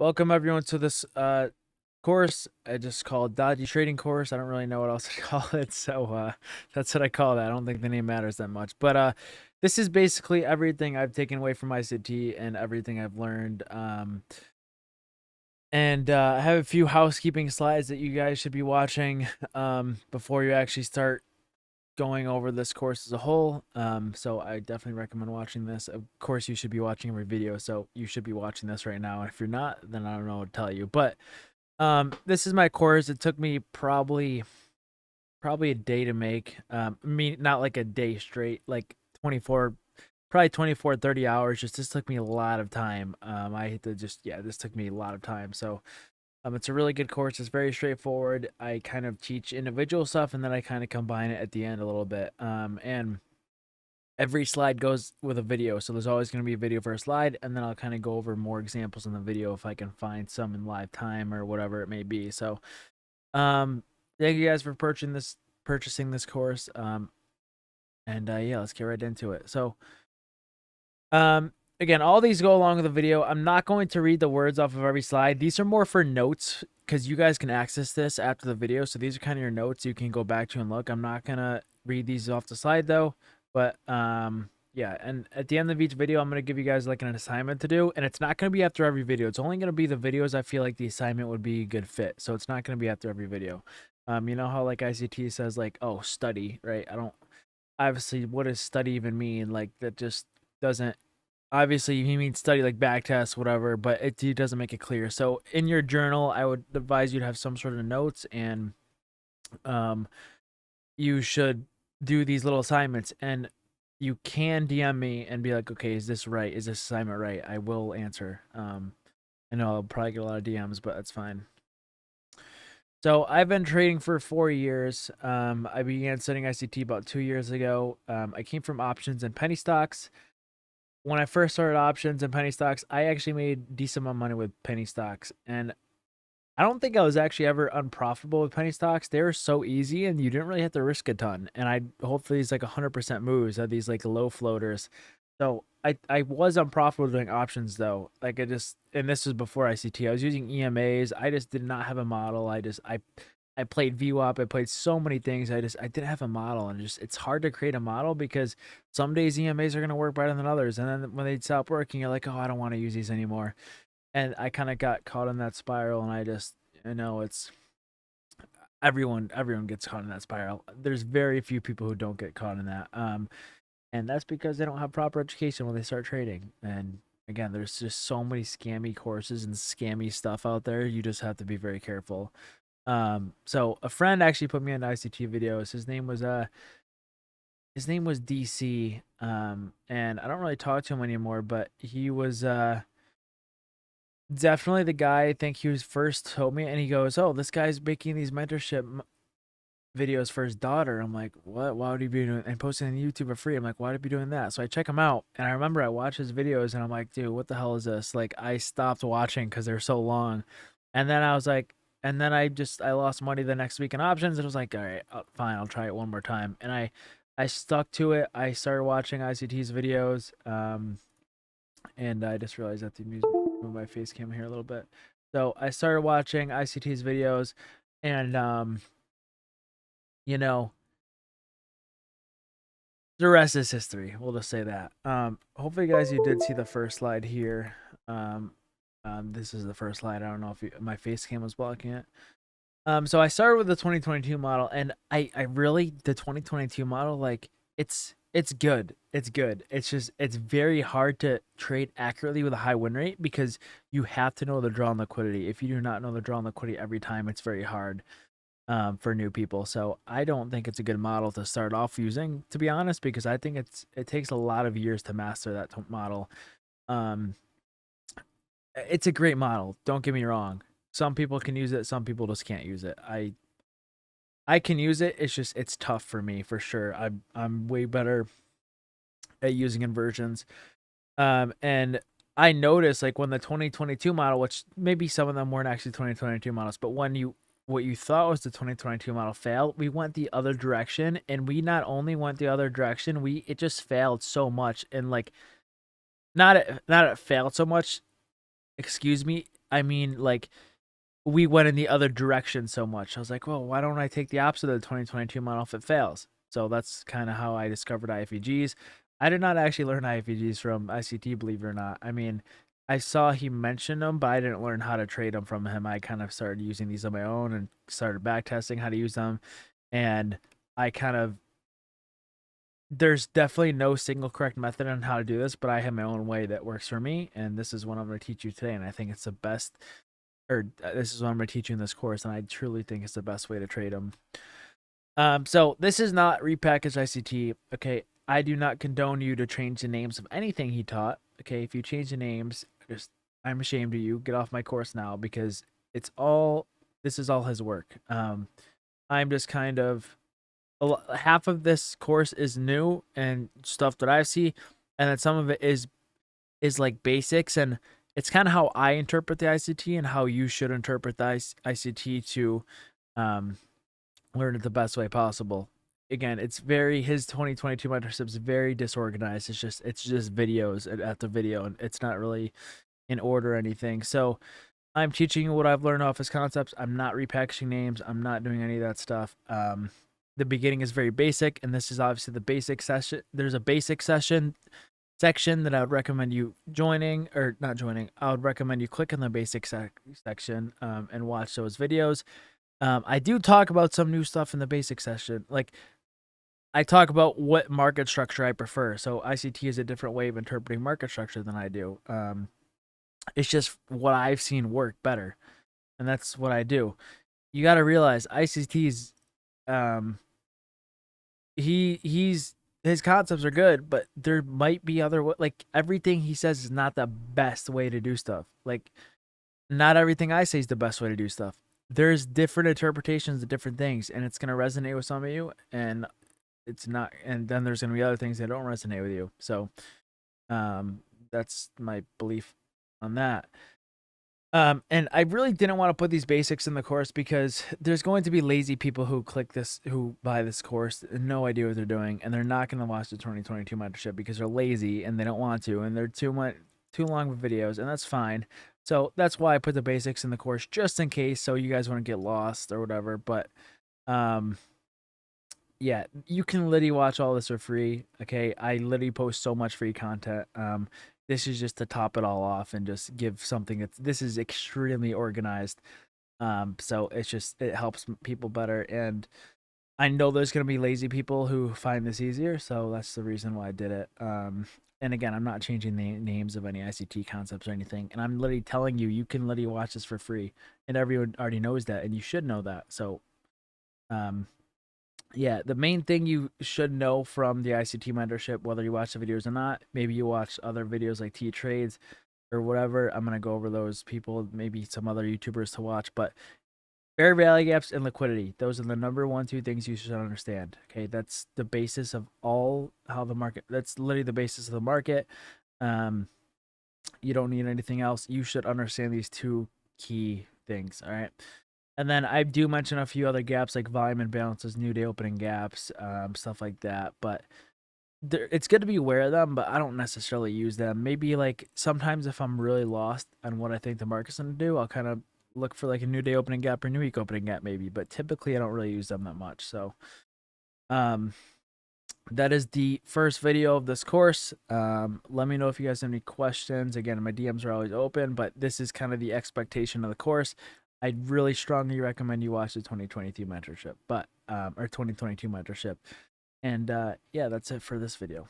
Welcome everyone to this course. I just call it Dodgy Trading Course. I don't really know what else to call it, so that's what I call that. I don't think the name matters that much. But this is basically everything I've taken away from ICT and everything I've learned. And I have a few housekeeping slides that you guys should be watching before you actually start going over this course as a whole. So I definitely recommend watching this. Of course, you should be watching every video, so you should be watching this right now. And if you're not, then I don't know what to tell you. But this is my course. It took me probably a day to make. I mean, not like a day straight, like 24, probably 24, 30 hours. Just this took me a lot of time. I had to just, yeah, this took me a lot of time. So it's a really good course. It's very straightforward. I kind of teach individual stuff and then I kind of combine it at the end a little bit. And every slide goes with a video. So there's always going to be a video for a slide. And then I'll kind of go over more examples in the video if I can find some in live time or whatever it may be. So thank you guys for purchasing this course. And yeah, let's get right into it. So again, all these go along with the video. I'm not going to read the words off of every slide. These are more for notes because you guys can access this after the video. So these are kind of your notes you can go back to and look. I'm not going to read these off the slide though. But yeah, and at the end of each video, I'm going to give you guys like an assignment to do. And it's not going to be after every video. It's only going to be the videos I feel like the assignment would be a good fit. So it's not going to be after every video. You know how like ICT says like, oh, study, right? I don't, obviously, what does study even mean? Like that just doesn't, obviously he means study like back tests, whatever, but it doesn't make it clear. So in your journal, I would advise you to have some sort of notes, and you should do these little assignments, and you can DM me and be like, okay, is this right? Is this assignment right? I will answer. I know I'll probably get a lot of DMs, but that's fine. So I've been trading for 4 years. I began studying ICT about 2 years ago. I came from options and penny stocks. When I first started options and penny stocks, I actually made decent amount of money with penny stocks. And I don't think I was actually ever unprofitable with penny stocks. They were so easy and you didn't really have to risk a ton. And I hopefully these like 100% moves are these like low floaters. So I was unprofitable doing options though. Like I just, and this was before ICT. I was using EMAs. I just did not have a model. I played VWAP. I played so many things. I didn't have a model, and just it's hard to create a model because some days EMAs are gonna work better than others, and then when they stop working, you're like, oh, I don't want to use these anymore. And I kind of got caught in that spiral, and I know it's everyone gets caught in that spiral. There's very few people who don't get caught in that. And that's because they don't have proper education when they start trading. And again, there's just so many scammy courses and scammy stuff out there. You just have to be very careful. So a friend actually put me on ICT videos. His name was DC. And I don't really talk to him anymore, but he was definitely the guy I think he was first told me, and he goes, "Oh, this guy's making these mentorship videos for his daughter." I'm like, "What? Why would he be doing?" And posting on YouTube for free. I'm like, "Why would he be doing that?" So I check him out, and I remember I watched his videos, and I'm like, "Dude, what the hell is this?" Like I stopped watching because they're so long, and then I was like, and then I lost money the next week in options, and I was like, "All right, fine, I'll try it one more time," and I stuck to it. I started watching ICT's videos, and I just realized that the music move my face cam here a little bit. So I started watching ICT's videos, and you know, the rest is history. We'll just say that. Hopefully, guys, you did see the first slide here. This is the first slide. I don't know if my face cam was blocking it. So I started with the 2022 model, and I really the 2022 model, like it's good. It's good. It's just it's very hard to trade accurately with a high win rate because you have to know the draw and liquidity. If you do not know the draw and liquidity every time, it's very hard for new people. So I don't think it's a good model to start off using, to be honest, because I think it takes a lot of years to master that model. Um, it's a great model. Don't get me wrong. Some people can use it. Some people just can't use it. I can use it. It's just it's tough for me for sure. I'm way better at using inversions. And I noticed like when the 2022 model, which maybe some of them weren't actually 2022 models, but when you what you thought was the 2022 model failed, we went the other direction, and we not only went the other direction, it just failed so much, and like not it failed so much. Excuse me. I mean, like, we went in the other direction so much. I was like, well, why don't I take the opposite of the 2022 model if it fails? So that's kind of how I discovered IFEGs. I did not actually learn IFEGs from ICT, believe it or not. I mean, I saw he mentioned them, but I didn't learn how to trade them from him. I kind of started using these on my own and started back testing how to use them. And I kind of, there's definitely no single correct method on how to do this, but I have my own way that works for me. And this is what I'm going to teach you today. And I think it's the best, or this is what I'm going to teach you in this course. And I truly think it's the best way to trade them. So this is not repackaged ICT. Okay. I do not condone you to change the names of anything he taught. Okay. If you change the names, just, I'm ashamed of you. Get off my course now because this is all his work. I'm just kind of, half of this course is new and stuff that I see, and then some of it is like basics, and it's kind of how I interpret the ICT and how you should interpret the ICT to um, learn it the best way possible. Again, it's very, his 2022 mentorship is very disorganized. It's just videos at the video, and it's not really in order or anything. So I'm teaching you what I've learned off his concepts. I'm not repackaging names. I'm not doing any of that stuff. The beginning is very basic, and this is obviously the basic session. There's a basic section that I would recommend you joining, or not joining. I would recommend you click on the basic section and watch those videos. I do talk about some new stuff in the basic session. Like, I talk about what market structure I prefer. So ICT is a different way of interpreting market structure than I do. It's just what I've seen work better, and that's what I do. You got to realize ICT's he's his concepts are good, but there might be other like, everything he says is not the best way to do stuff. Like, not everything I say is the best way to do stuff. There's different interpretations of different things, and it's gonna resonate with some of you, and it's not. And then there's gonna be other things that don't resonate with you. So, that's my belief on that. And I really didn't want to put these basics in the course because there's going to be lazy people who who buy this course, and no idea what they're doing, and they're not going to watch the 2022 mentorship because they're lazy and they don't want to, and they're too long of videos, and that's fine. So that's why I put the basics in the course just in case, so you guys wouldn't get lost or whatever. But um, yeah, you can literally watch all this for free. Okay, I literally post so much free content. This is just to top it all off and just give something this is extremely organized. So it helps people better, and I know there's gonna be lazy people who find this easier, so that's the reason why I did it. And again, I'm not changing the names of any ICT concepts or anything, and I'm literally telling you, you can literally watch this for free, and everyone already knows that, and you should know that. So, um, yeah, the main thing you should know from the ICT mentorship, whether you watch the videos or not, maybe you watch other videos like T Trades or whatever. I'm gonna go over those people, maybe some other YouTubers to watch, but fair value gaps and liquidity, those are the number one two things you should understand. Okay, that's the basis of all how the market. That's literally the basis of the market. Um, you don't need anything else. You should understand these two key things. All right. And then I do mention a few other gaps like volume imbalances, new day opening gaps, stuff like that. But it's good to be aware of them, but I don't necessarily use them. Maybe like sometimes if I'm really lost on what I think the market's going to do, I'll kind of look for like a new day opening gap or new week opening gap maybe. But typically I don't really use them that much. So um, that is the first video of this course. Let me know if you guys have any questions. Again, my DMs are always open, but this is kind of the expectation of the course. I'd really strongly recommend you watch the 2022 mentorship, or 2022 mentorship. And yeah, that's it for this video.